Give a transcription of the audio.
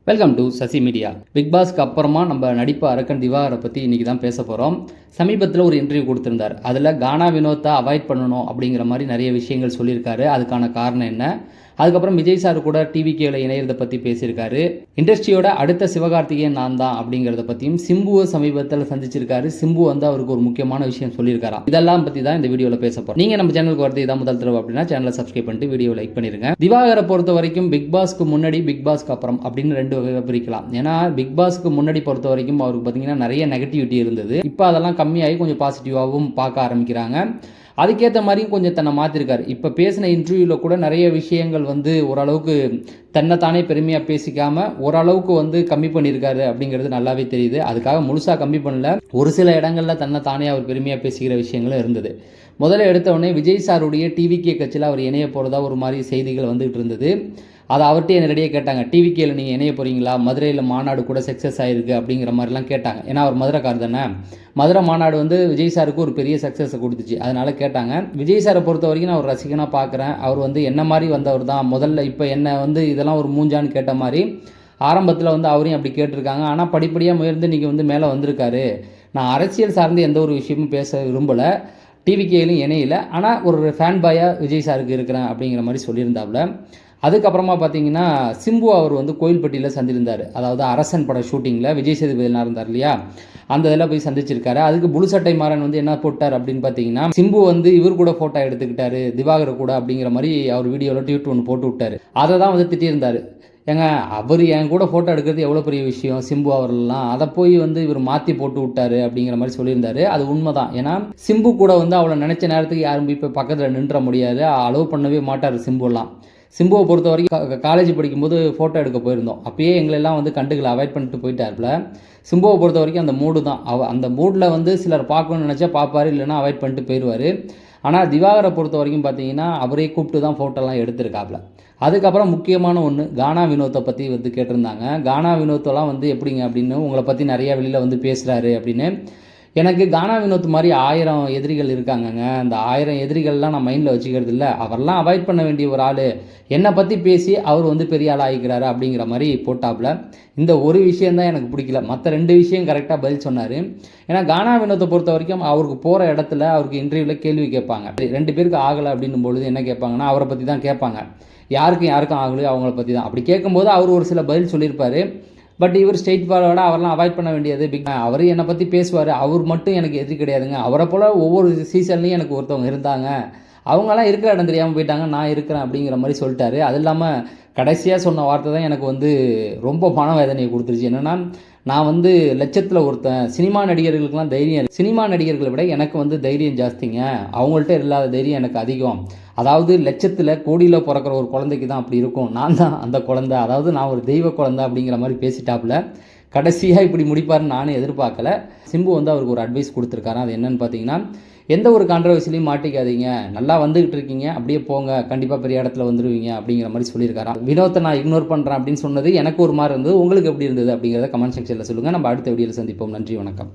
Welcome to Sasi media. Big பாஸ்க்கு அப்புறமா நம்ம நடிப்பு அரக்கன் திவாகரை பற்றி இன்றைக்கி தான் பேச போகிறோம். சமீபத்தில் ஒரு இன்டர்வியூ கொடுத்துருந்தார். அதில் கானா வினோத்தை அவாய்ட் பண்ணணும் அப்படிங்கிற மாதிரி நிறைய விஷயங்கள் சொல்லியிருக்காரு. அதுக்கான காரணம் என்ன, அதுக்கப்புறம் விஜய் சார் கூட டிவிகேல இணையறதை பற்றி பேசியிருக்காரு. இண்டஸ்ட்ரியோட அடுத்த சிவகார்த்திகேயன் நான் தான் அப்படிங்கிறத பற்றியும் சிம்புவை சமீபத்தில் சந்திச்சிருக்காரு. சிம்பு வந்து அவருக்கு ஒரு முக்கியமான விஷயம் சொல்லியிருக்காராம். இதெல்லாம் பற்றி தான் இந்த வீடியோவில் பேச போகிறோம். நீங்கள் நம்ம சேனலுக்கு வரது இதான் முதல் தடவை அப்படின்னா சேனலை சப்ஸ்கிரைப் பண்ணிட்டு வீடியோ லைக் பண்ணிருங்க. திவாகரை பொறுத்த வரைக்கும் பிக் பாஸ்க்கு முன்னாடி பிக் பாஸ்க்கு அப்புறம் அப்படின்னு ரெண்டு வகையாக பிரிக்கலாம். ஏன்னா பிக் பாஸ்க்கு முன்னாடி பொறுத்த வரைக்கும் அவருக்கு பார்த்தீங்கன்னா நிறைய நெகட்டிவிட்டி இருந்தது. இப்போ அதெல்லாம் கம்மியாகி கொஞ்சம் பாசிட்டிவாகவும் பார்க்க ஆரம்பிக்கிறாங்க. அதுக்கேற்ற மாதிரியும் கொஞ்சம் தன்னை மாற்றிருக்காரு. இப்போ பேசின இன்டர்வியூவில் கூட நிறைய விஷயங்கள் வந்து ஓரளவுக்கு தன்னைத்தானே பெருமையாக பேசிக்காமல் ஓரளவுக்கு வந்து கம்மி பண்ணியிருக்காரு அப்படிங்கிறது நல்லாவே தெரியுது. அதுக்காக முழுசாக கம்மி பண்ணல, ஒரு சில இடங்களில் தன்னைத்தானே அவர் பெருமையாக பேசிக்கிற விஷயங்களும் இருந்தது. முதல்ல எடுத்தவுடனே விஜய் சாருடைய டிவிகே கட்சியில் அவர் இணைய போகிறதா ஒரு மாதிரி செய்திகள் வந்துகிட்டு இருந்தது. அதை அவர்கிட்டே நேரடியாக கேட்டாங்க, டிவிகேல நீங்கள் இணைய போகிறீங்களா, மதுரையில் மாநாடு கூட சக்ஸஸ் ஆகிருக்கு அப்படிங்கிற மாதிரிலாம் கேட்டாங்க. ஏன்னா அவர் மதுரைக்கார் தானே. மதுரை மாநாடு வந்து விஜய் சாருக்கு ஒரு பெரிய சக்ஸஸை கொடுத்துச்சு. அதனால் கேட்டாங்க. விஜய் சாரை பொறுத்த வரைக்கும் நான் ஒரு ரசிகனாக பார்க்குறேன். அவர் வந்து என்ன மாதிரி வந்தவர் தான். முதல்ல இப்போ என்ன வந்து இதெல்லாம் ஒரு மூஞ்சான்னு கேட்ட மாதிரி ஆரம்பத்தில் வந்து அவரையும் அப்படி கேட்டிருக்காங்க. ஆனால் படிப்படியாக முயர்ந்து இன்றைக்கி வந்து மேலே வந்திருக்காரு. நான் அரசியல் சார்ந்து எந்த ஒரு விஷயமும் பேச விரும்பலை, டிவிகேலையும் இணையில, ஆனால் ஒரு ஃபேன் பாயாக விஜய் சாருக்கு இருக்கிறேன் அப்படிங்கிற மாதிரி சொல்லியிருந்தாப்புல. அதுக்கப்புறமா பார்த்தீங்கன்னா சிம்பு அவர் வந்து கோயில்பட்டியில் சந்திருந்தார். அதாவது அரசன் பட ஷூட்டிங்கில் விஜய் சேதுபதினா இருந்தார் இல்லையா, அந்த இதில் போய் சந்திச்சிருக்காரு. அதுக்கு புழு சட்டை மாறன் வந்து என்ன போட்டார் அப்படின்னு பார்த்தீங்கன்னா, சிம்பு வந்து இவர் கூட ஃபோட்டோ எடுத்துக்கிட்டாரு திவாகர் கூட அப்படிங்கிற மாதிரி அவர் வீடியோவில் ட்வீட் ஒன்று போட்டு விட்டார். அதை தான் வந்து திட்டியிருந்தார். ஏங்க, அவர் என் கூட ஃபோட்டோ எடுக்கிறது எவ்வளோ பெரிய விஷயம், சிம்பு அவர்கள்லாம் அதை போய் வந்து இவர் மாற்றி போட்டு விட்டாரு அப்படிங்கிற மாதிரி சொல்லியிருந்தாரு. அது உண்மை தான். ஏன்னா சிம்பு கூட வந்து அவளை நினச்ச நேரத்துக்கு யாரும் போய் இப்போ பக்கத்தில் நின்ற முடியாது, அலோவ் பண்ணவே மாட்டார் சிம்புலாம். சிம்புவை பொறுத்த வரைக்கும் காலேஜ் படிக்கும்போது ஃபோட்டோ எடுக்க போயிருந்தோம். அப்பயே எங்களெல்லாம் வந்து கண்டுகளை அவாய்ட் பண்ணிட்டு போயிட்டார்ல. சிம்புவை பொறுத்த வரைக்கும் அந்த மூடு தான். அந்த மூடில் வந்து சிலர் பார்க்கணும்னு நினச்சா பார்ப்பார், இல்லைனா அவாய்ட் பண்ணிட்டு போயிடுவார். ஆனால் திவாகரை பொறுத்த வரைக்கும் பார்த்தீங்கன்னா அவரே கூப்பிட்டு தான் ஃபோட்டோலாம் எடுத்திருக்காப்புல. அதுக்கப்புறம் முக்கியமான ஒன்று, கானா வினோத்தை பற்றி வந்து கேட்டிருந்தாங்க. கானா வினோத்தெல்லாம் வந்து எப்படிங்க அப்படின்னு, உங்களை பற்றி நிறையா வெளியில் வந்து பேசுகிறாரு அப்படின்னு. எனக்கு கானா வினோத் மாதிரி 1000 எதிரிகள் இருக்காங்கங்க. அந்த 1000 எதிரிகள்லாம் நான் மைண்டில் வச்சுக்கிறது இல்லை. அவரெல்லாம் அவாய்ட் பண்ண வேண்டிய ஒரு ஆள். என்னை பற்றி பேசி அவர் வந்து பெரிய ஆள் ஆகிக்கிறாரு அப்படிங்கிற மாதிரி போட்டாப்புல. இந்த ஒரு விஷயந்தான் எனக்கு பிடிக்கல. மற்ற 2 விஷயம் கரெக்டாக பதில் சொன்னார். ஏன்னா கானா வினோத்தை பொறுத்த வரைக்கும் அவருக்கு போகிற இடத்துல அவருக்கு இன்டர்வியூவில் கேள்வி கேட்பாங்க. 2 பேருக்கு ஆகலை அப்படின்னும் பொழுது என்ன கேட்பாங்கன்னா அவரை பற்றி தான் கேட்பாங்க. யாருக்கும் ஆகலையோ அவங்கள பற்றி தான். அப்படி கேட்கும்போது அவர் ஒரு சில பதில் சொல்லியிருப்பார். பட் இவர் ஸ்ட்ரெயிட் ஃபார்வர்டாக அவரெல்லாம் அவாய்ட் பண்ண வேண்டியது அவர் என்னை பற்றி பேசுவார். அவர் மட்டும் எனக்கு எதிரி கிடையாதுங்க. அவரை போல் ஒவ்வொரு சீசன்லேயும் எனக்கு ஒருத்தவங்க இருந்தாங்க, அவங்களாம் இருக்கிற இடம் தெரியாமல் போயிட்டாங்க, நான் இருக்கிறேன் அப்படிங்கிற மாதிரி சொல்லிட்டாரு. அது இல்லாமல் கடைசியாக சொன்ன வார்த்தை தான் எனக்கு வந்து ரொம்ப மனவேதனையை கொடுத்துருச்சு. என்னென்னா, நான் வந்து லட்சத்தில் ஒருத்தன். சினிமா நடிகர்களுக்கெல்லாம் தைரியம், சினிமா நடிகர்களை விட எனக்கு வந்து தைரியம் ஜாஸ்திங்க. அவங்கள்ட்ட இல்லாத தைரியம் எனக்கு அதிகம். அதாவது லட்சத்தில் கோடியில் பிறக்கிற ஒரு குழந்தைக்கு தான் அப்படி இருக்கும், நான் தான் அந்த குழந்தை, அதாவது நான் ஒரு தெய்வ குழந்தை அப்படிங்கிற மாதிரி பேசிட்டாப்புல. கடைசியாக இப்படி முடிப்பாருன்னு நானும் எதிர்பார்க்கல. சிம்பு வந்து அவருக்கு ஒரு அட்வைஸ் கொடுத்துருக்காரு. அது என்னன்னு பார்த்தீங்கன்னா, எந்த ஒரு கான்ட்ரவர்சிலையும் மாட்டிக்காதீங்க, நல்லா வந்துகிட்டு இருக்கீங்க, அப்படியே போங்க, கண்டிப்பாக பெரிய இடத்துல வந்துடுவீங்க அப்படிங்கிற மாதிரி சொல்லியிருக்காராம். வினோத்தை நான் இக்னோர் பண்ணுறேன் அப்படின்னு சொன்னது எனக்கு ஒரு மாதிரி இருந்தது. உங்களுக்கு எப்படி இருந்தது அப்படிங்கிறத கமெண்ட் செக்ஷனில் சொல்லுங்கள். நம்ம அடுத்த வீடியோவில் சந்திப்போம். நன்றி, வணக்கம்.